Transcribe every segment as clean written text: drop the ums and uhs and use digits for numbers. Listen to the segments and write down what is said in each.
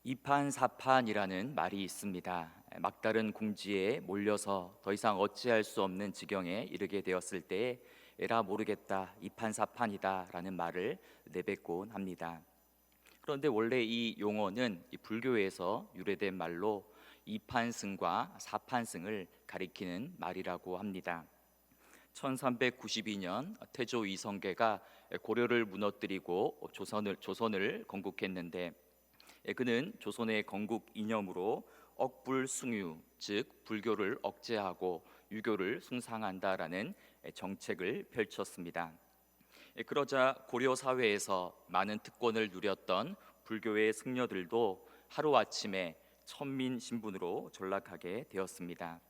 이판사판이라는 말이 있습니다. 막다른 궁지에 몰려서 더 이상 어찌할 수 없는 지경에 이르게 되었을 때에 에라 모르겠다 이판사판이다라는 말을 내뱉곤 합니다. 그런데 원래 이 용어는 이 불교에서 유래된 말로 이판승과 사판승을 가리키는 말이라고 합니다. 1392년 태조 이성계가 고려를 무너뜨리고 조선을 건국했는데, 그는 조선의 건국 이념으로 억불숭유, 즉 불교를 억제하고 유교를 숭상한다라는 정책을 펼쳤습니다. 그러자 고려 사회에서 많은 특권을 누렸던 불교의 승려들도 하루아침에 천민 신분으로 전락하게 되었습니다.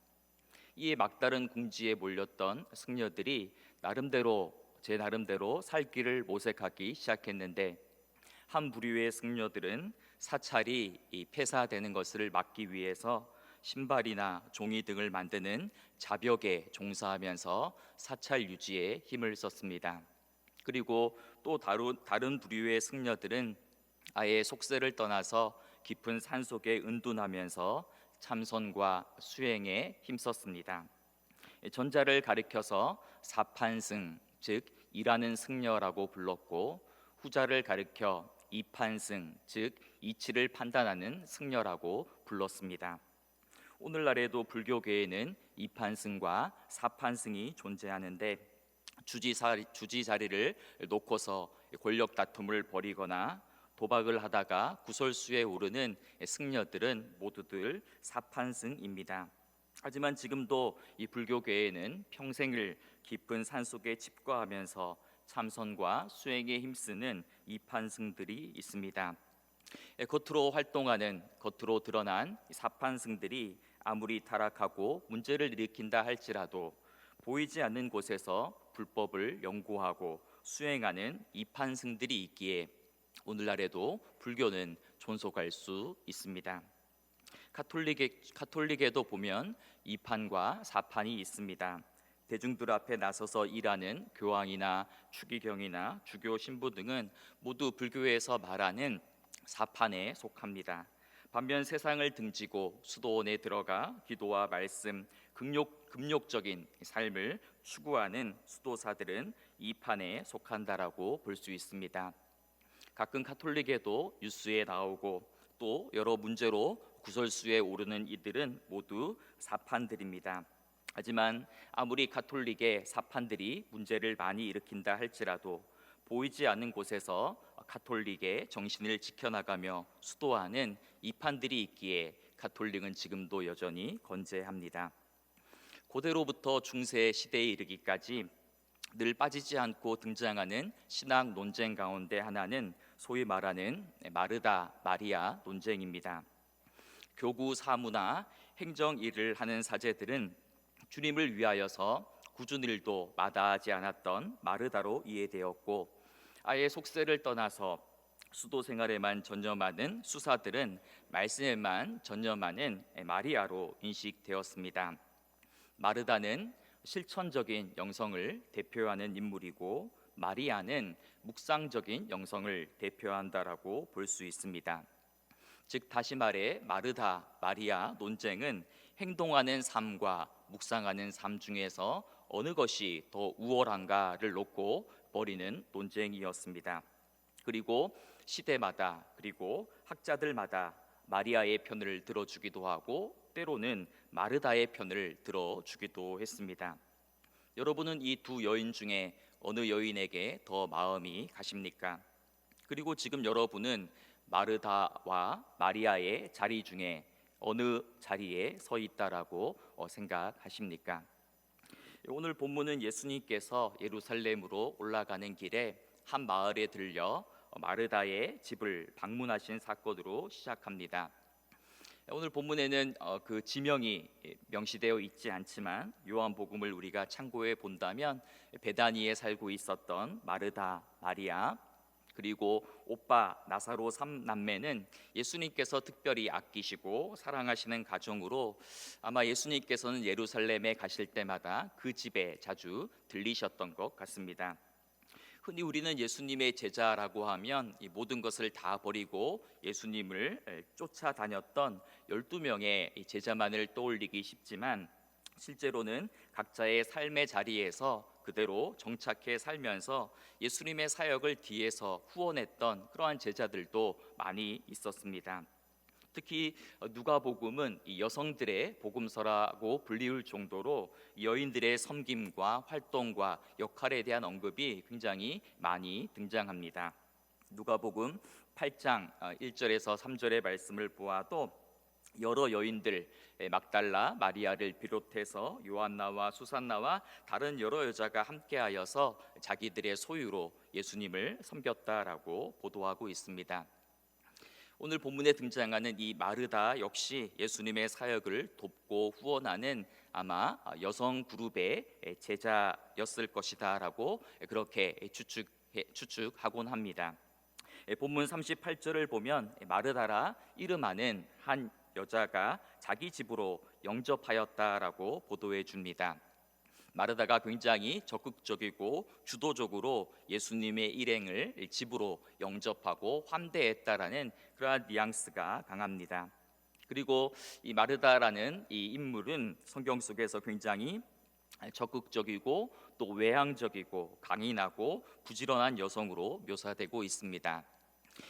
이에 막다른 궁지에 몰렸던 승려들이 제 나름대로 살 길을 모색하기 시작했는데, 한 부류의 승려들은 사찰이 폐사되는 것을 막기 위해서 신발이나 종이 등을 만드는 자벽에 종사하면서 사찰 유지에 힘을 썼습니다. 그리고 또 다른 부류의 승려들은 아예 속세를 떠나서 깊은 산속에 은둔하면서 참선과 수행에 힘썼습니다. 전자를 가리켜서 사판승, 즉 일하는 승려라고 불렀고, 후자를 가리켜 이판승, 즉 이치를 판단하는 승려라고 불렀습니다. 오늘날에도 불교계에는 이판승과 사판승이 존재하는데, 주지 자리를 놓고서 권력 다툼을 벌이거나 도박을 하다가 구설수에 오르는 승려들은 모두들 사판승입니다. 하지만 지금도 이 불교계에는 평생을 깊은 산속에 칩거하면서 참선과 수행에 힘쓰는 이판승들이 있습니다. 겉으로 드러난 사판승들이 아무리 타락하고 문제를 일으킨다 할지라도 보이지 않는 곳에서 불법을 연구하고 수행하는 이판승들이 있기에 오늘날에도 불교는 존속할 수 있습니다. 가톨릭에도 보면 이판과 사판이 있습니다. 대중들 앞에 나서서 일하는 교황이나 추기경이나 주교 신부 등은 모두 불교에서 말하는 사판에 속합니다. 반면 세상을 등지고 수도원에 들어가 기도와 말씀, 금욕적인 삶을 추구하는 수도사들은 이판에 속한다라고 볼 수 있습니다. 가끔 가톨릭에도 뉴스에 나오고 또 여러 문제로 구설수에 오르는 이들은 모두 사판들입니다. 하지만 아무리 가톨릭의 사판들이 문제를 많이 일으킨다 할지라도 보이지 않는 곳에서 가톨릭의 정신을 지켜나가며 수도하는 이판들이 있기에 가톨릭은 지금도 여전히 건재합니다. 고대로부터 중세 시대에 이르기까지 늘 빠지지 않고 등장하는 신학 논쟁 가운데 하나는 소위 말하는 마르다 마리아 논쟁입니다. 교구 사무나 행정 일을 하는 사제들은 주님을 위하여서 굳은 일도 마다하지 않았던 마르다로 이해되었고, 아예 속세를 떠나서 수도 생활에만 전념하는 수사들은 말씀에만 전념하는 마리아로 인식되었습니다. 마르다는 실천적인 영성을 대표하는 인물이고, 마리아는 묵상적인 영성을 대표한다라고 볼 수 있습니다. 즉 다시 말해 마르다 마리아 논쟁은 행동하는 삶과 묵상하는 삶 중에서 어느 것이 더 우월한가를 놓고 벌이는 논쟁이었습니다. 그리고 시대마다 그리고 학자들마다 마리아의 편을 들어주기도 하고 때로는 마르다의 편을 들어주기도 했습니다. 여러분은 이 두 여인 중에 어느 여인에게 더 마음이 가십니까? 그리고 지금 여러분은 마르다와 마리아의 자리 중에 어느 자리에 서 있다라고 생각하십니까? 오늘 본문은 예수님께서 예루살렘으로 올라가는 길에 한 마을에 들려 마르다의 집을 방문하신 사건으로 시작합니다. 오늘 본문에는 그 지명이 명시되어 있지 않지만 요한복음을 우리가 참고해 본다면 베다니에 살고 있었던 마르다, 마리아, 그리고 오빠 나사로 3남매는 예수님께서 특별히 아끼시고 사랑하시는 가정으로 아마 예수님께서는 예루살렘에 가실 때마다 그 집에 자주 들리셨던 것 같습니다. 흔히 우리는 예수님의 제자라고 하면 이 모든 것을 다 버리고 예수님을 쫓아다녔던 12명의 제자만을 떠올리기 쉽지만, 실제로는 각자의 삶의 자리에서 그대로 정착해 살면서 예수님의 사역을 뒤에서 후원했던 그러한 제자들도 많이 있었습니다. 특히 누가복음은 이 여성들의 복음서라고 불리울 정도로 여인들의 섬김과 활동과 역할에 대한 언급이 굉장히 많이 등장합니다. 누가복음 8장 1절에서 3절의 말씀을 보아도 여러 여인들, 막달라 마리아를 비롯해서 요한나와 수산나와 다른 여러 여자가 함께하여서 자기들의 소유로 예수님을 섬겼다라고 보도하고 있습니다. 오늘 본문에 등장하는 이 마르다 역시 예수님의 사역을 돕고 후원하는 아마 여성 그룹의 제자였을 것이다라고 그렇게 추측하곤 합니다. 본문 38절을 보면 마르다라 이름하는 한 여자가 자기 집으로 영접하였다라고 보도해 줍니다. 마르다가 굉장히 적극적이고 주도적으로 예수님의 일행을 집으로 영접하고 환대했다라는 그러한 뉘앙스가 강합니다. 그리고 이 마르다라는 이 인물은 성경 속에서 굉장히 적극적이고 또 외향적이고 강인하고 부지런한 여성으로 묘사되고 있습니다.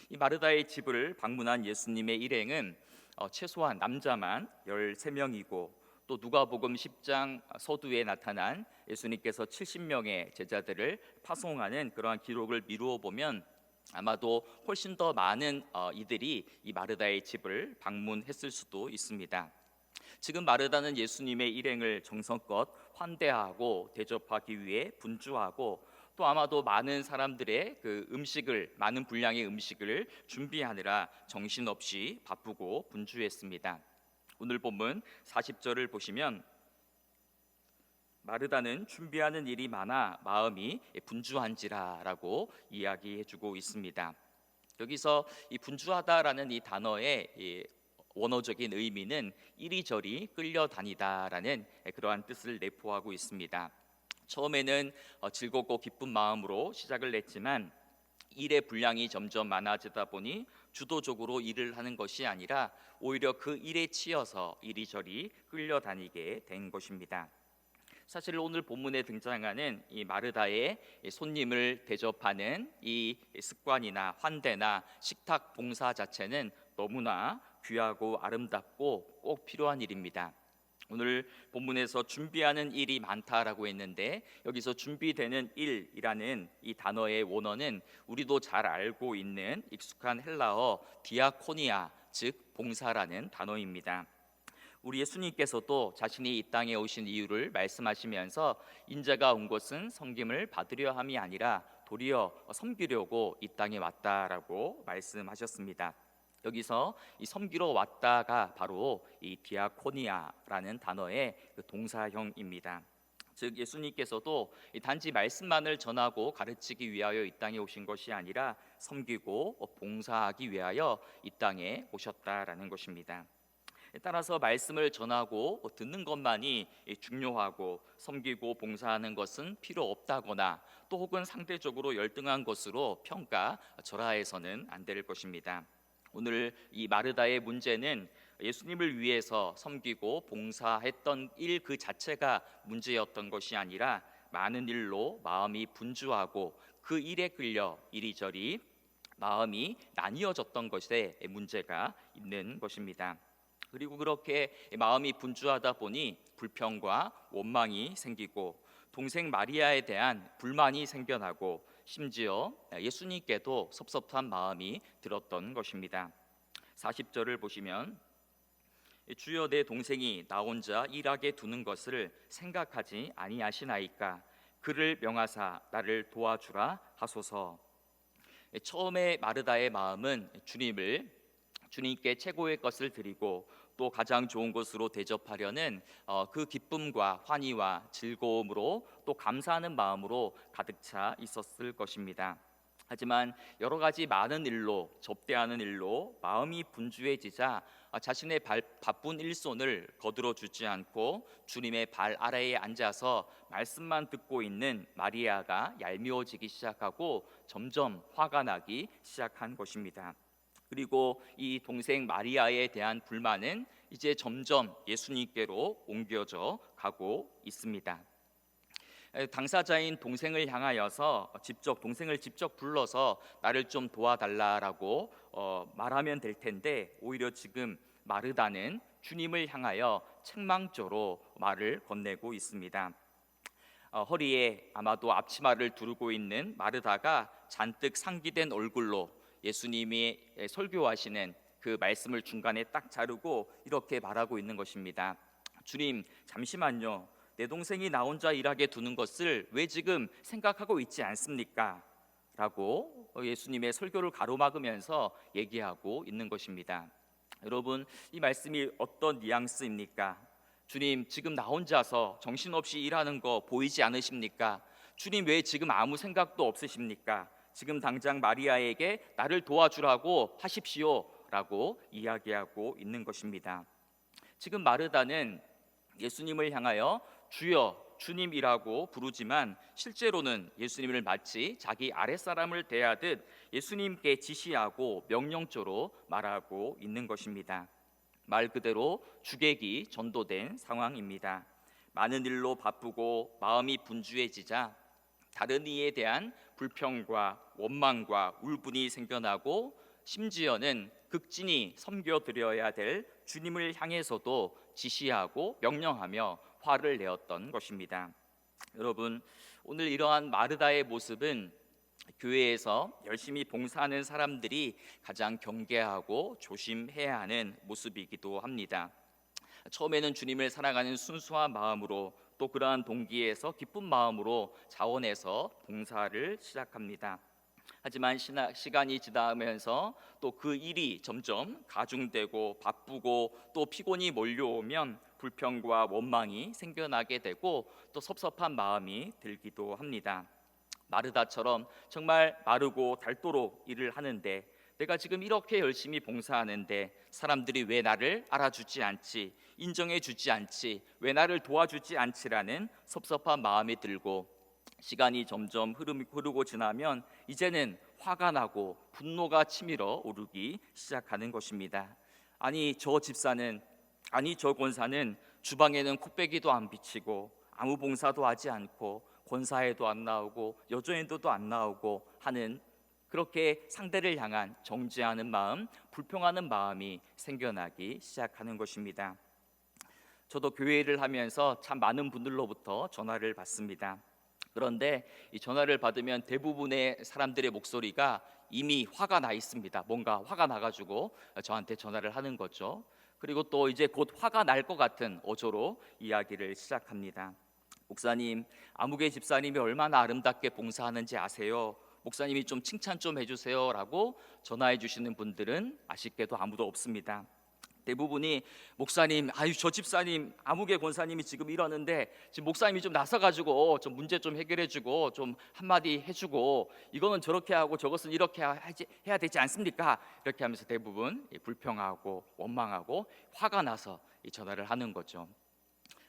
이 마르다의 집을 방문한 예수님의 일행은 최소한 남자만 13명이고, 또 누가복음 10장 서두에 나타난 예수님께서 70명의 제자들을 파송하는 그러한 기록을 미루어 보면 아마도 훨씬 더 많은 이들이 이 마르다의 집을 방문했을 수도 있습니다. 지금 마르다는 예수님의 일행을 정성껏 환대하고 대접하기 위해 분주하고, 또 아마도 많은 사람들의 많은 분량의 음식을 준비하느라 정신없이 바쁘고 분주했습니다. 오늘 본문 40절을 보시면 마르다는 준비하는 일이 많아 마음이 분주한지라라고 이야기해주고 있습니다. 여기서 이 분주하다라는 이 단어의 이 원어적인 의미는 이리저리 끌려다니다라는 그러한 뜻을 내포하고 있습니다. 처음에는 즐겁고 기쁜 마음으로 시작을 했지만 일의 분량이 점점 많아지다 보니 주도적으로 일을 하는 것이 아니라 오히려 그 일에 치여서 이리저리 끌려다니게 된 것입니다. 사실 오늘 본문에 등장하는 이 마르다의 손님을 대접하는 이 습관이나 환대나 식탁 봉사 자체는 너무나 귀하고 아름답고 꼭 필요한 일입니다. 오늘 본문에서 준비하는 일이 많다라고 했는데, 여기서 준비되는 일이라는 이 단어의 원어는 우리도 잘 알고 있는 익숙한 헬라어 디아코니아, 즉 봉사라는 단어입니다. 우리 예수님께서도 자신이 이 땅에 오신 이유를 말씀하시면서 인자가 온 것은 섬김을 받으려 함이 아니라 도리어 섬기려고 이 땅에 왔다라고 말씀하셨습니다. 여기서 이 섬기러 왔다가 바로 이 디아코니아라는 단어의 동사형입니다. 즉 예수님께서도 단지 말씀만을 전하고 가르치기 위하여 이 땅에 오신 것이 아니라 섬기고 봉사하기 위하여 이 땅에 오셨다라는 것입니다. 따라서 말씀을 전하고 듣는 것만이 중요하고 섬기고 봉사하는 것은 필요 없다거나 또 혹은 상대적으로 열등한 것으로 평가절하해서는 안 될 것입니다. 오늘 이 마르다의 문제는 예수님을 위해서 섬기고 봉사했던 일 그 자체가 문제였던 것이 아니라 많은 일로 마음이 분주하고 그 일에 끌려 이리저리 마음이 나뉘어졌던 것에 문제가 있는 것입니다. 그리고 그렇게 마음이 분주하다 보니 불평과 원망이 생기고 동생 마리아에 대한 불만이 생겨나고 심지어 예수님께도 섭섭한 마음이 들었던 것입니다. 40절을 보시면 주여 내 동생이 나 혼자 일하게 두는 것을 생각하지 아니하시나이까 그를 명하사 나를 도와주라 하소서. 처음에 마르다의 마음은 주님께 최고의 것을 드리고 또 가장 좋은 것으로 대접하려는 그 기쁨과 환희와 즐거움으로 또 감사하는 마음으로 가득 차 있었을 것입니다. 하지만 여러 가지 많은 일로 접대하는 일로 마음이 분주해지자 자신의 바쁜 일손을 거들어 주지 않고 주님의 발 아래에 앉아서 말씀만 듣고 있는 마리아가 얄미워지기 시작하고 점점 화가 나기 시작한 것입니다. 그리고 이 동생 마리아에 대한 불만은 이제 점점 예수님께로 옮겨져 가고 있습니다. 당사자인 동생을 향하여서 동생을 직접 불러서 나를 좀 도와달라라고 말하면 될 텐데, 오히려 지금 마르다는 주님을 향하여 책망조로 말을 건네고 있습니다. 허리에 아마도 앞치마를 두르고 있는 마르다가 잔뜩 상기된 얼굴로 예수님이 설교하시는 그 말씀을 중간에 딱 자르고 이렇게 말하고 있는 것입니다. 주님, 잠시만요. 내 동생이 나 혼자 일하게 두는 것을 왜 지금 생각하고 있지 않습니까? 라고 예수님의 설교를 가로막으면서 얘기하고 있는 것입니다. 여러분, 이 말씀이 어떤 뉘앙스입니까? 주님, 지금 나 혼자서 정신없이 일하는 거 보이지 않으십니까? 주님, 왜 지금 아무 생각도 없으십니까? 지금 당장 마리아에게 나를 도와주라고 하십시오 라고 이야기하고 있는 것입니다. 지금 마르다는 예수님을 향하여 주여, 주님이라고 부르지만 실제로는 예수님을 마치 자기 아랫사람을 대하듯 예수님께 지시하고 명령조로 말하고 있는 것입니다. 말 그대로 주객이 전도된 상황입니다. 많은 일로 바쁘고 마음이 분주해지자 다른 이에 대한 불평과 원망과 울분이 생겨나고, 심지어는 극진히 섬겨드려야 될 주님을 향해서도 지시하고 명령하며 화를 내었던 것입니다. 여러분, 오늘 이러한 마르다의 모습은 교회에서 열심히 봉사하는 사람들이 가장 경계하고 조심해야 하는 모습이기도 합니다. 처음에는 주님을 사랑하는 순수한 마음으로, 또 그러한 동기에서 기쁜 마음으로 자원해서 봉사를 시작합니다. 하지만 시간이 지나면서 또 그 일이 점점 가중되고 바쁘고 또 피곤이 몰려오면 불평과 원망이 생겨나게 되고 또 섭섭한 마음이 들기도 합니다. 마르다처럼 정말 마르고 닳도록 일을 하는데, 내가 지금 이렇게 열심히 봉사하는데 사람들이 왜 나를 알아주지 않지, 인정해주지 않지, 왜 나를 도와주지 않지라는 섭섭한 마음이 들고, 시간이 점점 흐르고 지나면 이제는 화가 나고 분노가 치밀어 오르기 시작하는 것입니다. 아니 저 집사는, 아니 저 권사는 주방에는 코빼기도 안 비치고 아무 봉사도 하지 않고 권사회도 안 나오고 여조인도도 안 나오고 하는, 그렇게 상대를 향한 정죄하는 마음, 불평하는 마음이 생겨나기 시작하는 것입니다. 저도 교회를 하면서 참 많은 분들로부터 전화를 받습니다. 그런데 이 전화를 받으면 대부분의 사람들의 목소리가 이미 화가 나 있습니다. 뭔가 화가 나가지고 저한테 전화를 하는 거죠. 그리고 또 이제 곧 화가 날 것 같은 어조로 이야기를 시작합니다. 목사님, 아무개 집사님이 얼마나 아름답게 봉사하는지 아세요? 목사님이 좀 칭찬 좀 해주세요 라고 전화해 주시는 분들은 아쉽게도 아무도 없습니다. 대부분이 목사님, 아유 저 집사님, 아무개 권사님이 지금 이러는데 지금 목사님이 좀 나서가지고 좀 문제 좀 해결해주고 좀 한마디 해주고, 이거는 저렇게 하고 저것은 이렇게 해야 되지 않습니까? 이렇게 하면서 대부분 불평하고 원망하고 화가 나서 이 전화를 하는 거죠.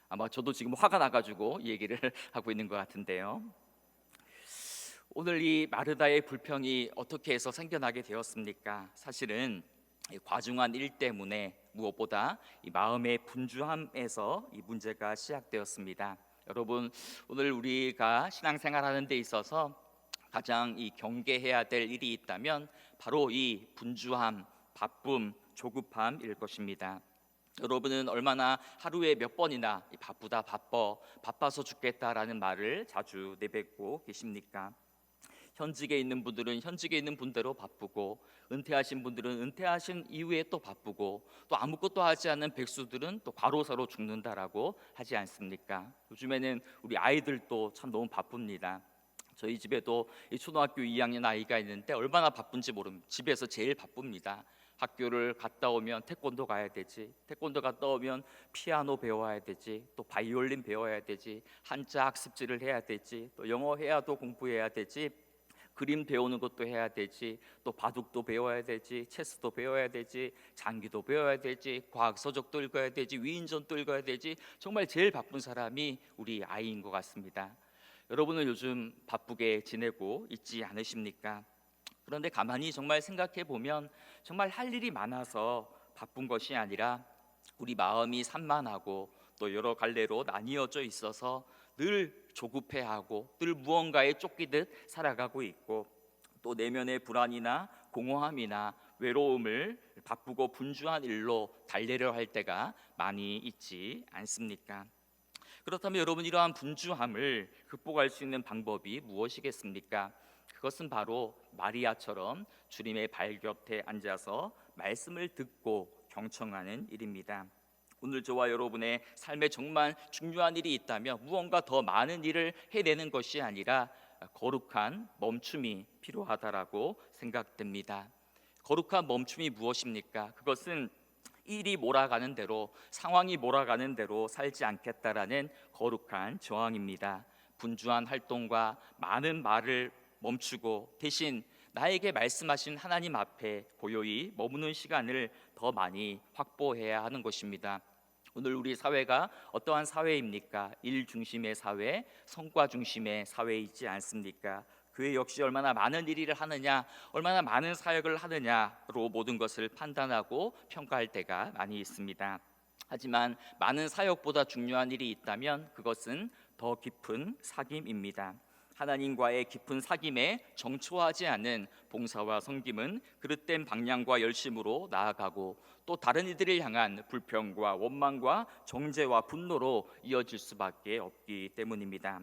아마 저도 지금 화가 나가지고 이 얘기를 하고 있는 것 같은데요. 오늘 이 마르다의 불평이 어떻게 해서 생겨나게 되었습니까? 사실은 이 과중한 일 때문에 무엇보다 이 마음의 분주함에서 이 문제가 시작되었습니다. 여러분, 오늘 우리가 신앙생활하는 데 있어서 가장 이 경계해야 될 일이 있다면 바로 이 분주함, 바쁨, 조급함일 것입니다. 여러분은 얼마나 하루에 몇 번이나 바쁘다, 바빠서 죽겠다라는 말을 자주 내뱉고 계십니까? 현직에 있는 분들은 현직에 있는 분대로 바쁘고, 은퇴하신 분들은 은퇴하신 이후에 또 바쁘고, 또 아무것도 하지 않는 백수들은 또 과로사로 죽는다라고 하지 않습니까? 요즘에는 우리 아이들도 참 너무 바쁩니다. 저희 집에도 초등학교 2학년 아이가 있는데 얼마나 바쁜지 모릅니다. 집에서 제일 바쁩니다. 학교를 갔다 오면 태권도 가야 되지, 태권도 갔다 오면 피아노 배워야 되지, 또 바이올린 배워야 되지, 한자 학습지를 해야 되지, 또 영어 해야 또 공부해야 되지, 그림 배우는 것도 해야 되지, 또 바둑도 배워야 되지, 체스도 배워야 되지, 장기도 배워야 되지, 과학 서적도 읽어야 되지, 위인전도 읽어야 되지. 정말 제일 바쁜 사람이 우리 아이인 것 같습니다. 여러분은 요즘 바쁘게 지내고 있지 않으십니까? 그런데 가만히 정말 생각해 보면 정말 할 일이 많아서 바쁜 것이 아니라 우리 마음이 산만하고 또 여러 갈래로 나뉘어져 있어서 늘 조급해하고 늘 무언가에 쫓기듯 살아가고 있고, 또 내면의 불안이나 공허함이나 외로움을 바쁘고 분주한 일로 달래려 할 때가 많이 있지 않습니까? 그렇다면 여러분, 이러한 분주함을 극복할 수 있는 방법이 무엇이겠습니까? 그것은 바로 마리아처럼 주님의 발 곁에 앉아서 말씀을 듣고 경청하는 일입니다. 오늘 저와 여러분의 삶에 정말 중요한 일이 있다면 무언가 더 많은 일을 해내는 것이 아니라 거룩한 멈춤이 필요하다라고 생각됩니다. 거룩한 멈춤이 무엇입니까? 그것은 일이 몰아가는 대로, 상황이 몰아가는 대로 살지 않겠다라는 거룩한 저항입니다. 분주한 활동과 많은 말을 멈추고 대신 나에게 말씀하신 하나님 앞에 고요히 머무는 시간을 더 많이 확보해야 하는 것입니다. 오늘 우리 사회가 어떠한 사회입니까? 일 중심의 사회, 성과 중심의 사회이지 않습니까? 교회 역시 얼마나 많은 일을 하느냐, 얼마나 많은 사역을 하느냐로 모든 것을 판단하고 평가할 때가 많이 있습니다. 하지만 많은 사역보다 중요한 일이 있다면 그것은 더 깊은 사귐입니다. 하나님과의 깊은 사귐에 정초하지 않은 봉사와 섬김은 그릇된 방향과 열심으로 나아가고 또 다른 이들을 향한 불평과 원망과 정죄와 분노로 이어질 수밖에 없기 때문입니다.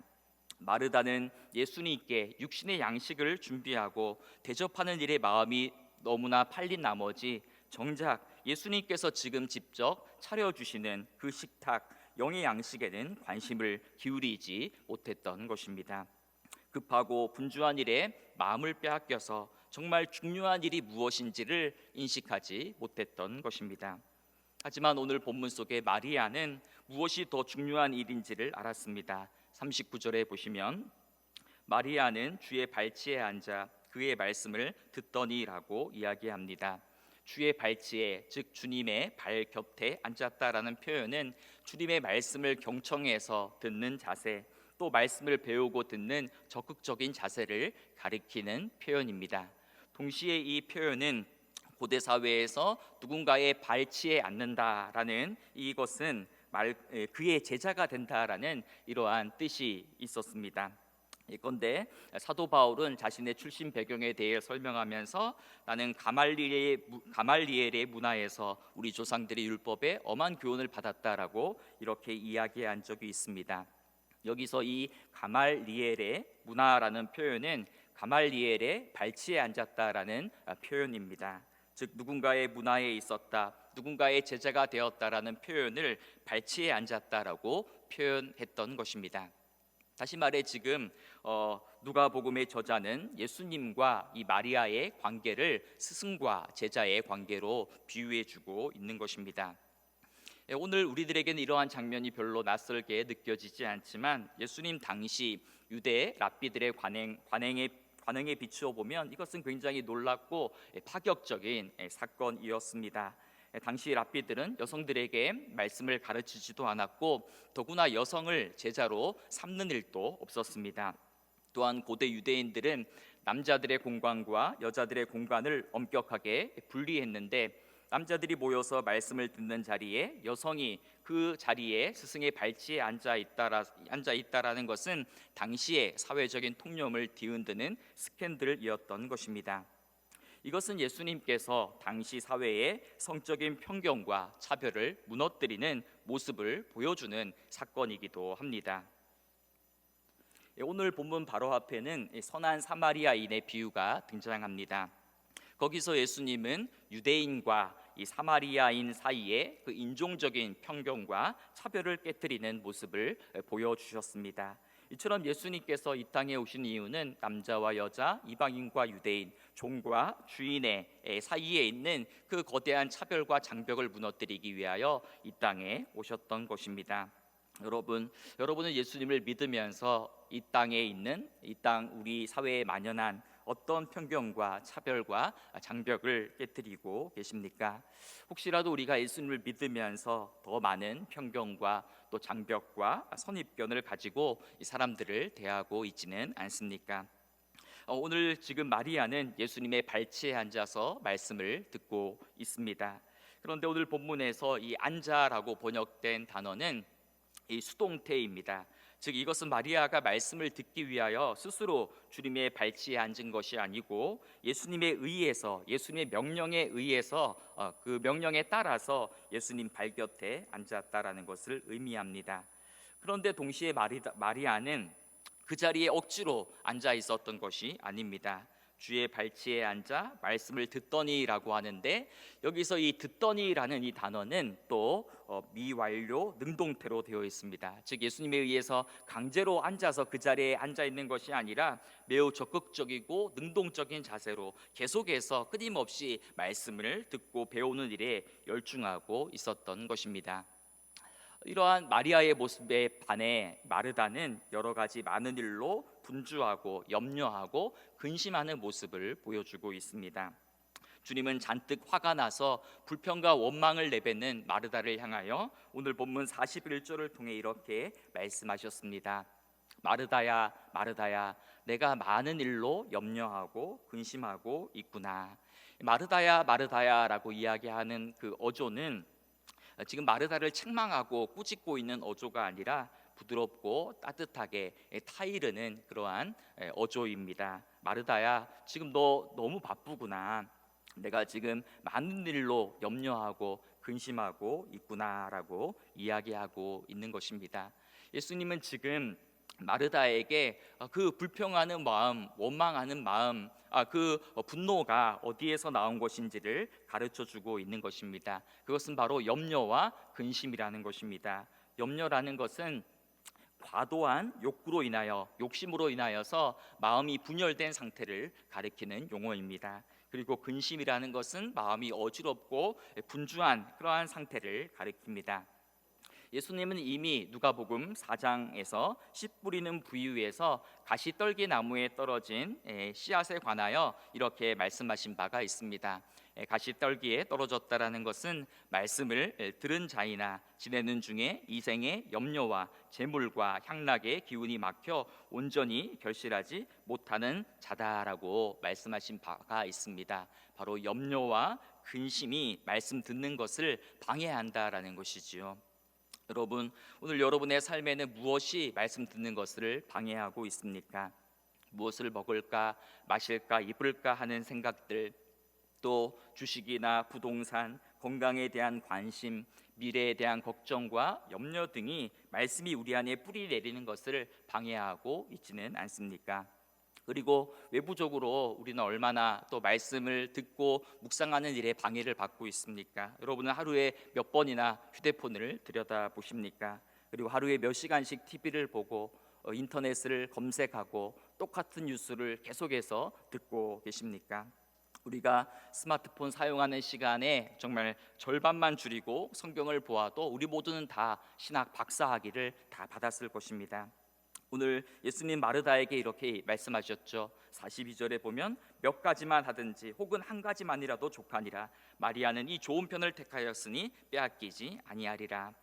마르다는 예수님께 육신의 양식을 준비하고 대접하는 일에 마음이 너무나 팔린 나머지 정작 예수님께서 지금 직접 차려주시는 그 식탁, 영의 양식에는 관심을 기울이지 못했던 것입니다. 급하고 분주한 일에 마음을 빼앗겨서 정말 중요한 일이 무엇인지를 인식하지 못했던 것입니다. 하지만 오늘 본문 속에 마리아는 무엇이 더 중요한 일인지를 알았습니다. 39절에 보시면 마리아는 주의 발치에 앉아 그의 말씀을 듣더니라고 이야기합니다. 주의 발치에, 즉 주님의 발 곁에 앉았다라는 표현은 주님의 말씀을 경청해서 듣는 자세, 또 말씀을 배우고 듣는 적극적인 자세를 가리키는 표현입니다. 동시에 이 표현은 고대 사회에서 누군가의 발치에 앉는다라는 이것은 그의 제자가 된다라는 이러한 뜻이 있었습니다. 그런데 사도 바울은 자신의 출신 배경에 대해 설명하면서 나는 가말리엘의 문화에서 우리 조상들의 율법에 엄한 교훈을 받았다라고 이렇게 이야기한 적이 있습니다. 여기서 이 가말리엘의 문화라는 표현은 가말리엘의 발치에 앉았다라는 표현입니다. 즉 누군가의 문화에 있었다, 누군가의 제자가 되었다라는 표현을 발치에 앉았다라고 표현했던 것입니다. 다시 말해 지금 누가복음의 저자는 예수님과 이 마리아의 관계를 스승과 제자의 관계로 비유해주고 있는 것입니다. 오늘 우리들에게는 이러한 장면이 별로 낯설게 느껴지지 않지만 예수님 당시 유대 랍비들의 관행에 비추어 보면 이것은 굉장히 놀랍고 파격적인 사건이었습니다. 당시 랍비들은 여성들에게 말씀을 가르치지도 않았고 더구나 여성을 제자로 삼는 일도 없었습니다. 또한 고대 유대인들은 남자들의 공간과 여자들의 공간을 엄격하게 분리했는데 남자들이 모여서 말씀을 듣는 자리에 여성이 그 자리에 스승의 발치에 앉아 있다라는 것은 당시의 사회적인 통념을 뒤흔드는 스캔들이었던 것입니다. 이것은 예수님께서 당시 사회의 성적인 편견과 차별을 무너뜨리는 모습을 보여주는 사건이기도 합니다. 오늘 본문 바로 앞에는 선한 사마리아인의 비유가 등장합니다. 거기서 예수님은 유대인과 이 사마리아인 사이에 그 인종적인 편견과 차별을 깨뜨리는 모습을 보여주셨습니다. 이처럼 예수님께서 이 땅에 오신 이유는 남자와 여자, 이방인과 유대인, 종과 주인의 사이에 있는 그 거대한 차별과 장벽을 무너뜨리기 위하여 이 땅에 오셨던 것입니다. 여러분은 예수님을 믿으면서 이 땅에 있는 우리 사회에 만연한 어떤 편견과 차별과 장벽을 깨뜨리고 계십니까? 혹시라도 우리가 예수님을 믿으면서 더 많은 편견과 또 장벽과 선입견을 가지고 이 사람들을 대하고 있지는 않습니까? 오늘 지금 마리아는 예수님의 발치에 앉아서 말씀을 듣고 있습니다. 그런데 오늘 본문에서 이 앉아라고 번역된 단어는 이 수동태입니다. 즉 이것은 마리아가 말씀을 듣기 위하여 스스로 주님의 발치에 앉은 것이 아니고 예수님에 의해서, 예수님의 명령에 의해서 그 명령에 따라서 예수님 발 곁에 앉았다라는 것을 의미합니다. 그런데 동시에 마리아는 그 자리에 억지로 앉아 있었던 것이 아닙니다. 주의 발치에 앉아 말씀을 듣더니라고 하는데, 여기서 이 듣더니라는 이 단어는 또 미완료 능동태로 되어 있습니다. 즉 예수님에 의해서 강제로 앉아서 그 자리에 앉아 있는 것이 아니라 매우 적극적이고 능동적인 자세로 계속해서 끊임없이 말씀을 듣고 배우는 일에 열중하고 있었던 것입니다. 이러한 마리아의 모습에 반해 마르다는 여러 가지 많은 일로 분주하고 염려하고 근심하는 모습을 보여주고 있습니다. 주님은 잔뜩 화가 나서 불평과 원망을 내뱉는 마르다를 향하여 오늘 본문 41절을 통해 이렇게 말씀하셨습니다. 마르다야, 마르다야, 내가 많은 일로 염려하고 근심하고 있구나. 마르다야, 마르다야라고 이야기하는 그 어조는 지금 마르다를 책망하고 꾸짖고 있는 어조가 아니라 부드럽고 따뜻하게 타이르는 그러한 어조입니다. 마르다야, 지금 너 너무 바쁘구나. 내가 지금 많은 일로 염려하고 근심하고 있구나라고 이야기하고 있는 것입니다. 예수님은 지금 마르다에게 그 불평하는 마음, 원망하는 마음, 그 분노가 어디에서 나온 것인지를 가르쳐 주고 있는 것입니다. 그것은 바로 염려와 근심이라는 것입니다. 염려라는 것은 과도한 욕구로 인하여, 욕심으로 인하여서 마음이 분열된 상태를 가리키는 용어입니다. 그리고 근심이라는 것은 마음이 어지럽고 분주한 그러한 상태를 가리킵니다. 예수님은 이미 누가복음 4장에서 씨 뿌리는 부위에서 가시떨기 나무에 떨어진 씨앗에 관하여 이렇게 말씀하신 바가 있습니다. 가시떨기에 떨어졌다라는 것은 말씀을 들은 자이나 지내는 중에 이생의 염려와 재물과 향락의 기운이 막혀 온전히 결실하지 못하는 자다라고 말씀하신 바가 있습니다. 바로 염려와 근심이 말씀 듣는 것을 방해한다라는 것이지요. 여러분, 오늘 여러분의 삶에는 무엇이 말씀 듣는 것을 방해하고 있습니까? 무엇을 먹을까, 마실까, 입을까 하는 생각들, 또 주식이나 부동산, 건강에 대한 관심, 미래에 대한 걱정과 염려 등이 말씀이 우리 안에 뿌리 내리는 것을 방해하고 있지는 않습니까? 그리고 외부적으로 우리는 얼마나 또 말씀을 듣고 묵상하는 일에 방해를 받고 있습니까? 여러분은 하루에 몇 번이나 휴대폰을 들여다보십니까? 그리고 하루에 몇 시간씩 TV를 보고 인터넷을 검색하고 똑같은 뉴스를 계속해서 듣고 계십니까? 우리가 스마트폰 사용하는 시간에 정말 절반만 줄이고 성경을 보아도 우리 모두는 다 신학 박사학위를 다 받았을 것입니다. 오늘 예수님 마르다에게 이렇게 말씀하셨죠. 42절에 보면 몇 가지만 하든지 혹은 한 가지만이라도 족하니라. 마리아는 이 좋은 편을 택하였으니 빼앗기지 아니하리라.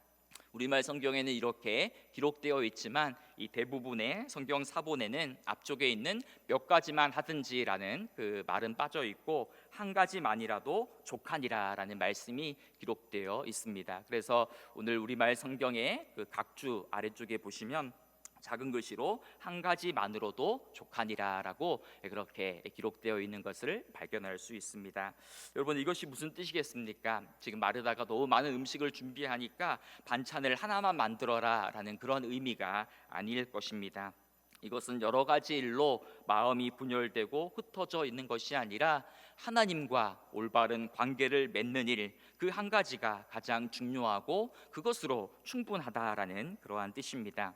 우리말 성경에는 이렇게 기록되어 있지만 이 대부분의 성경 사본에는 앞쪽에 있는 몇 가지만 하든지라는 그 말은 빠져 있고 한 가지만이라도 족하니라라는 말씀이 기록되어 있습니다. 그래서 오늘 우리말 성경의 그 각주 아래쪽에 보시면 작은 글씨로 한 가지만으로도 족하니라라고 그렇게 기록되어 있는 것을 발견할 수 있습니다. 여러분, 이것이 무슨 뜻이겠습니까? 지금 마르다가 너무 많은 음식을 준비하니까 반찬을 하나만 만들어라라는 그런 의미가 아닐 것입니다. 이것은 여러 가지 일로 마음이 분열되고 흩어져 있는 것이 아니라 하나님과 올바른 관계를 맺는 일, 그 한 가지가 가장 중요하고 그것으로 충분하다라는 그러한 뜻입니다.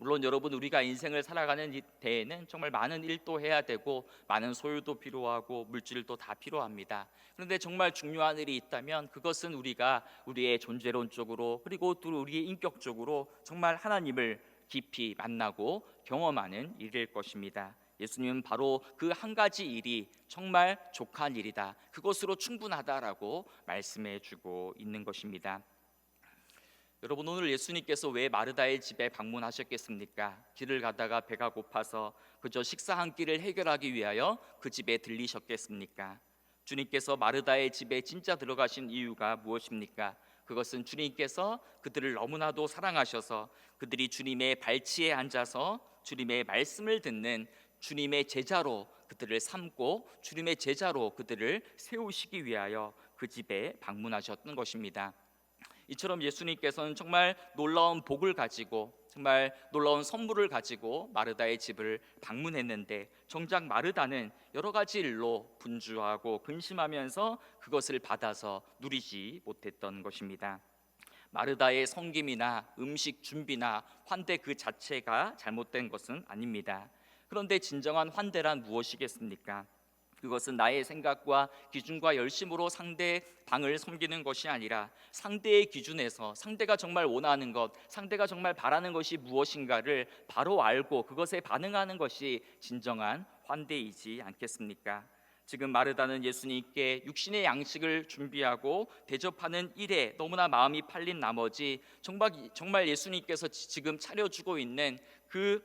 물론 여러분, 우리가 인생을 살아가는 데에는 정말 많은 일도 해야 되고 많은 소유도 필요하고 물질도 다 필요합니다. 그런데 정말 중요한 일이 있다면 그것은 우리가 우리의 존재론적으로 그리고 또 우리의 인격적으로 정말 하나님을 깊이 만나고 경험하는 일일 것입니다. 예수님은 바로 그 한 가지 일이 정말 족한 일이다, 그것으로 충분하다라고 말씀해 주고 있는 것입니다. 여러분, 오늘 예수님께서 왜 마르다의 집에 방문하셨겠습니까? 길을 가다가 배가 고파서 그저 식사 한 끼를 해결하기 위하여 그 집에 들리셨겠습니까? 주님께서 마르다의 집에 진짜 들어가신 이유가 무엇입니까? 그것은 주님께서 그들을 너무나도 사랑하셔서 그들이 주님의 발치에 앉아서 주님의 말씀을 듣는 주님의 제자로 그들을 삼고 주님의 제자로 그들을 세우시기 위하여 그 집에 방문하셨던 것입니다. 이처럼 예수님께서는 정말 놀라운 복을 가지고 정말 놀라운 선물을 가지고 마르다의 집을 방문했는데, 정작 마르다는 여러 가지 일로 분주하고 근심하면서 그것을 받아서 누리지 못했던 것입니다. 마르다의 섬김이나 음식 준비나 환대 그 자체가 잘못된 것은 아닙니다. 그런데 진정한 환대란 무엇이겠습니까? 그것은 나의 생각과 기준과 열심으로 상대 방을 섬기는 것이 아니라 상대의 기준에서 상대가 정말 원하는 것, 상대가 정말 바라는 것이 무엇인가를 바로 알고 그것에 반응하는 것이 진정한 환대이지 않겠습니까? 지금 마르다는 예수님께 육신의 양식을 준비하고 대접하는 일에 너무나 마음이 팔린 나머지 정말 예수님께서 지금 차려주고 있는 그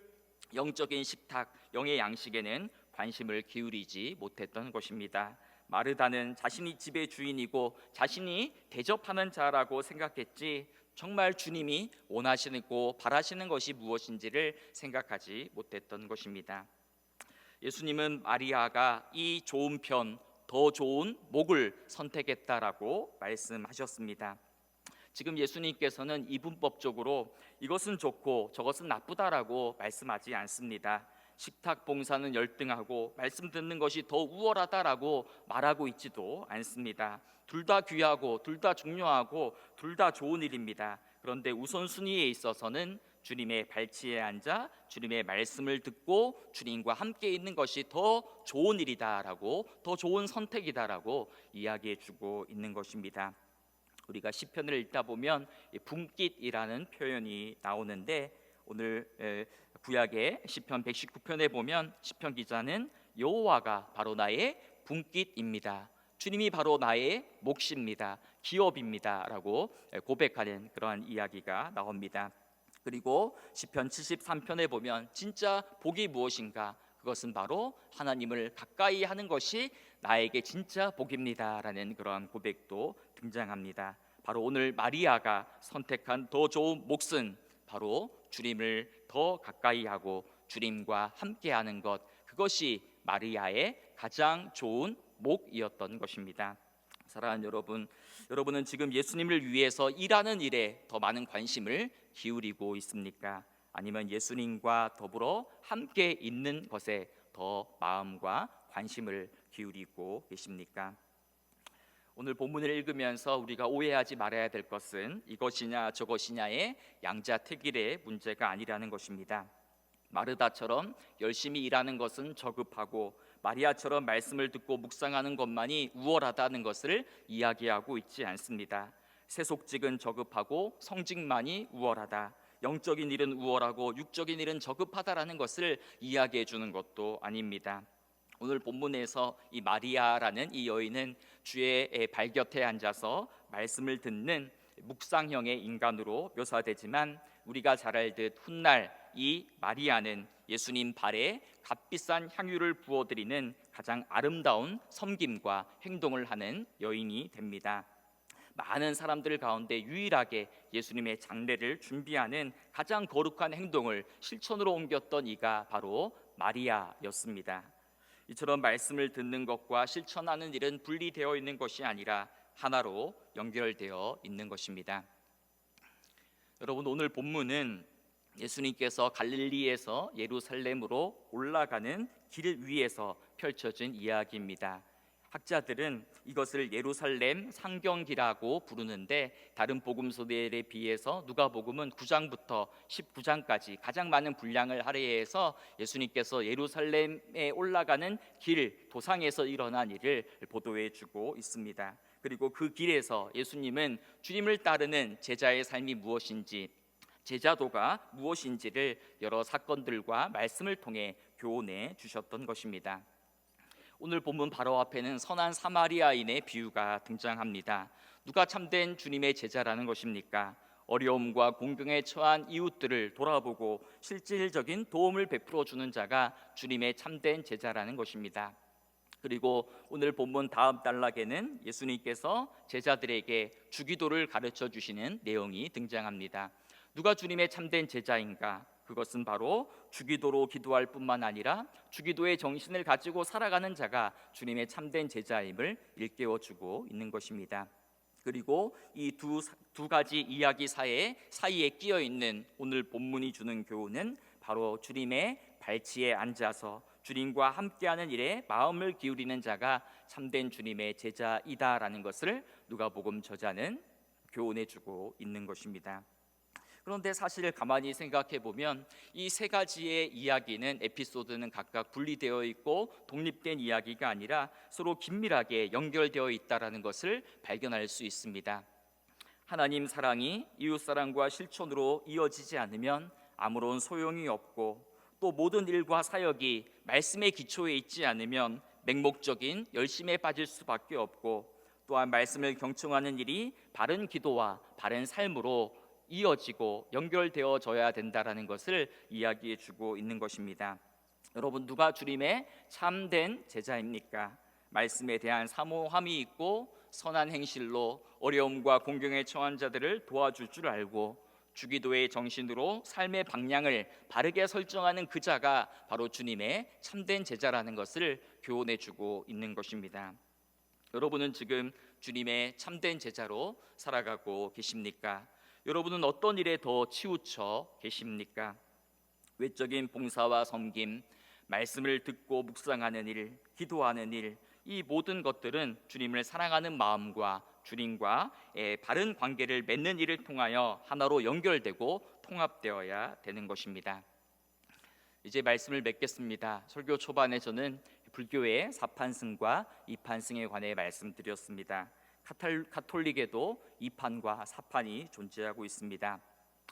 영적인 식탁, 영의 양식에는 관심을 기울이지 못했던 것입니다. 마르다는 자신이 집의 주인이고 자신이 대접하는 자라고 생각했지, 정말 주님이 원하시고 바라시는 것이 무엇인지를 생각하지 못했던 것입니다. 예수님은 마리아가 이 좋은 편, 더 좋은 목을 선택했다라고 말씀하셨습니다. 지금 예수님께서는 이분법적으로 이것은 좋고 저것은 나쁘다라고 말씀하지 않습니다. 식탁 봉사는 열등하고 말씀 듣는 것이 더 우월하다라고 말하고 있지도 않습니다. 둘 다 귀하고 둘 다 중요하고 둘 다 좋은 일입니다. 그런데 우선순위에 있어서는 주님의 발치에 앉아 주님의 말씀을 듣고 주님과 함께 있는 것이 더 좋은 일이다라고, 더 좋은 선택이다라고 이야기해 주고 있는 것입니다. 우리가 시편을 읽다 보면 분깃이라는 표현이 나오는데, 오늘 구약의 시편 119편에 보면 시편 기자는 여호와가 바로 나의 분깃입니다, 주님이 바로 나의 몫입니다, 기업입니다 라고 고백하는 그러한 이야기가 나옵니다. 그리고 시편 73편에 보면 진짜 복이 무엇인가, 그것은 바로 하나님을 가까이 하는 것이 나에게 진짜 복입니다 라는 그러한 고백도 등장합니다. 바로 오늘 마리아가 선택한 더 좋은 몫은 바로 주님을 더 가까이 하고 주님과 함께하는 것, 그것이 마리아의 가장 좋은 목이었던 것입니다. 사랑하는 여러분, 여러분은 지금 예수님을 위해서 일하는 일에 더 많은 관심을 기울이고 있습니까? 아니면 예수님과 더불어 함께 있는 것에 더 마음과 관심을 기울이고 계십니까? 오늘 본문을 읽으면서 우리가 오해하지 말아야 될 것은 이것이냐 저것이냐의 양자택일의 문제가 아니라는 것입니다. 마르다처럼 열심히 일하는 것은 저급하고 마리아처럼 말씀을 듣고 묵상하는 것만이 우월하다는 것을 이야기하고 있지 않습니다. 세속직은 저급하고 성직만이 우월하다, 영적인 일은 우월하고 육적인 일은 저급하다라는 것을 이야기해 주는 것도 아닙니다. 오늘 본문에서 이 마리아라는 이 여인은 주의 발 곁에 앉아서 말씀을 듣는 묵상형의 인간으로 묘사되지만, 우리가 잘 알듯 훗날 이 마리아는 예수님 발에 값비싼 향유를 부어드리는 가장 아름다운 섬김과 행동을 하는 여인이 됩니다. 많은 사람들 가운데 유일하게 예수님의 장례를 준비하는 가장 거룩한 행동을 실천으로 옮겼던 이가 바로 마리아였습니다. 이처럼 말씀을 듣는 것과 실천하는 일은 분리되어 있는 것이 아니라 하나로 연결되어 있는 것입니다. 여러분, 오늘 본문은 예수님께서 갈릴리에서 예루살렘으로 올라가는 길 위에서 펼쳐진 이야기입니다. 학자들은 이것을 예루살렘 상경기라고 부르는데, 다른 복음서들에 비해서 누가복음은 9장부터 19장까지 가장 많은 분량을 할애해서 예수님께서 예루살렘에 올라가는 길, 도상에서 일어난 일을 보도해 주고 있습니다. 그리고 그 길에서 예수님은 주님을 따르는 제자의 삶이 무엇인지, 제자도가 무엇인지를 여러 사건들과 말씀을 통해 교훈해 주셨던 것입니다. 오늘 본문 바로 앞에는 선한 사마리아인의 비유가 등장합니다. 누가 참된 주님의 제자라는 것입니까? 어려움과 공경에 처한 이웃들을 돌아보고 실질적인 도움을 베풀어 주는 자가 주님의 참된 제자라는 것입니다. 그리고 오늘 본문 다음 단락에는 예수님께서 제자들에게 주기도를 가르쳐 주시는 내용이 등장합니다. 누가 주님의 참된 제자인가? 그것은 바로 주기도로 기도할 뿐만 아니라 주기도의 정신을 가지고 살아가는 자가 주님의 참된 제자임을 일깨워 주고 있는 것입니다. 그리고 이 두 가지 이야기 사이에 끼어 있는 오늘 본문이 주는 교훈은 바로 주님의 발치에 앉아서 주님과 함께하는 일에 마음을 기울이는 자가 참된 주님의 제자이다라는 것을 누가복음 저자는 교훈해 주고 있는 것입니다. 그런데 사실 가만히 생각해 보면 이 세 가지의 이야기는 에피소드는 각각 분리되어 있고 독립된 이야기가 아니라 서로 긴밀하게 연결되어 있다라는 것을 발견할 수 있습니다. 하나님 사랑이 이웃 사랑과 실천으로 이어지지 않으면 아무런 소용이 없고, 또 모든 일과 사역이 말씀의 기초에 있지 않으면 맹목적인 열심에 빠질 수밖에 없고, 또한 말씀을 경청하는 일이 바른 기도와 바른 삶으로 이어지고 연결되어져야 된다라는 것을 이야기해 주고 있는 것입니다. 여러분, 누가 주님의 참된 제자입니까? 말씀에 대한 사모함이 있고 선한 행실로 어려움과 공경에 처한 자들을 도와줄 줄 알고 주기도의 정신으로 삶의 방향을 바르게 설정하는 그 자가 바로 주님의 참된 제자라는 것을 교훈해 주고 있는 것입니다. 여러분은 지금 주님의 참된 제자로 살아가고 계십니까? 여러분은 어떤 일에 더 치우쳐 계십니까? 외적인 봉사와 섬김, 말씀을 듣고 묵상하는 일, 기도하는 일, 이 모든 것들은 주님을 사랑하는 마음과 주님과의 바른 관계를 맺는 일을 통하여 하나로 연결되고 통합되어야 되는 것입니다. 이제 말씀을 맺겠습니다. 설교 초반에 저는 불교의 사판승과 이판승에 관해 말씀드렸습니다. 가톨릭에도 이판과 사판이 존재하고 있습니다.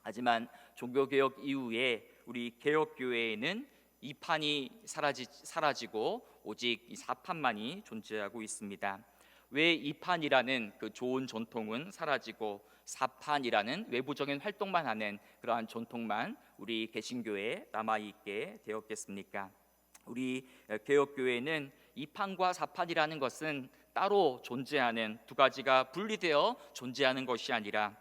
하지만 종교개혁 이후에 우리 개혁교회에는 이판이 사라지고 오직 이 사판만이 존재하고 있습니다. 왜 이판이라는 그 좋은 전통은 사라지고 사판이라는 외부적인 활동만 하는 그러한 전통만 우리 개신교회에 남아있게 되었겠습니까? 우리 개혁교회는 이판과 사판이라는 것은 따로 존재하는, 두 가지가 분리되어 존재하는 것이 아니라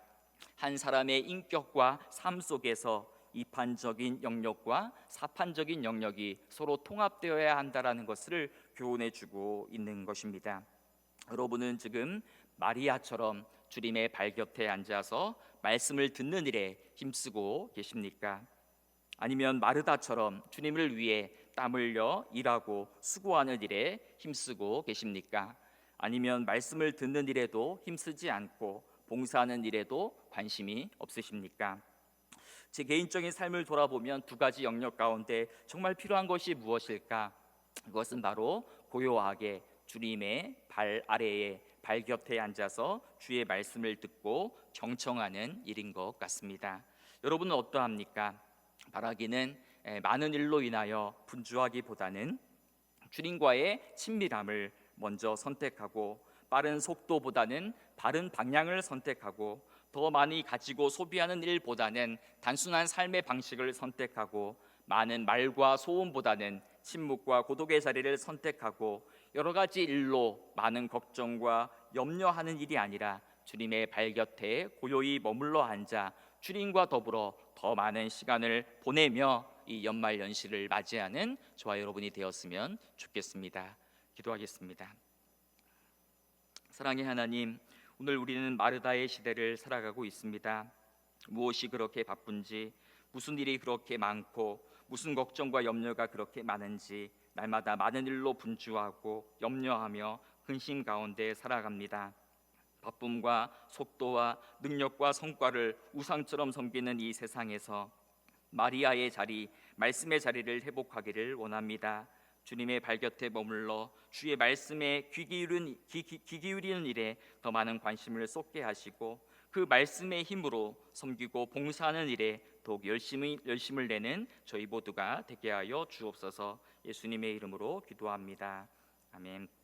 한 사람의 인격과 삶 속에서 이판적인 영역과 사판적인 영역이 서로 통합되어야 한다라는 것을 교훈해 주고 있는 것입니다. 여러분은 지금 마리아처럼 주님의 발 곁에 앉아서 말씀을 듣는 일에 힘쓰고 계십니까? 아니면 마르다처럼 주님을 위해 땀 흘려 일하고 수고하는 일에 힘쓰고 계십니까? 아니면 말씀을 듣는 일에도 힘쓰지 않고 봉사하는 일에도 관심이 없으십니까? 제 개인적인 삶을 돌아보면 두 가지 영역 가운데 정말 필요한 것이 무엇일까? 그것은 바로 고요하게 주님의 발 아래에 발 곁에 앉아서 주의 말씀을 듣고 경청하는 일인 것 같습니다. 여러분은 어떠합니까? 바라기는 많은 일로 인하여 분주하기보다는 주님과의 친밀함을 먼저 선택하고, 빠른 속도보다는 바른 방향을 선택하고, 더 많이 가지고 소비하는 일보다는 단순한 삶의 방식을 선택하고, 많은 말과 소음보다는 침묵과 고독의 자리를 선택하고, 여러 가지 일로 많은 걱정과 염려하는 일이 아니라 주님의 발 곁에 고요히 머물러 앉아 주님과 더불어 더 많은 시간을 보내며 이 연말 연시를 맞이하는 저와 여러분이 되었으면 좋겠습니다. 기도하겠습니다. 사랑의 하나님, 오늘 우리는 마르다의 시대를 살아가고 있습니다. 무엇이 그렇게 바쁜지, 무슨 일이 그렇게 많고, 무슨 걱정과 염려가 그렇게 많은지 날마다 많은 일로 분주하고 염려하며 근심 가운데 살아갑니다. 바쁨과 속도와 능력과 성과를 우상처럼 섬기는 이 세상에서 마리아의 자리, 말씀의 자리를 회복하기를 원합니다. 주님의 발 곁에 머물러 주의 말씀에 귀 기울이는 일에 더 많은 관심을 쏟게 하시고, 그 말씀의 힘으로 섬기고 봉사하는 일에 더욱 열심을 내는 저희 모두가 되게 하여 주옵소서. 예수님의 이름으로 기도합니다. 아멘.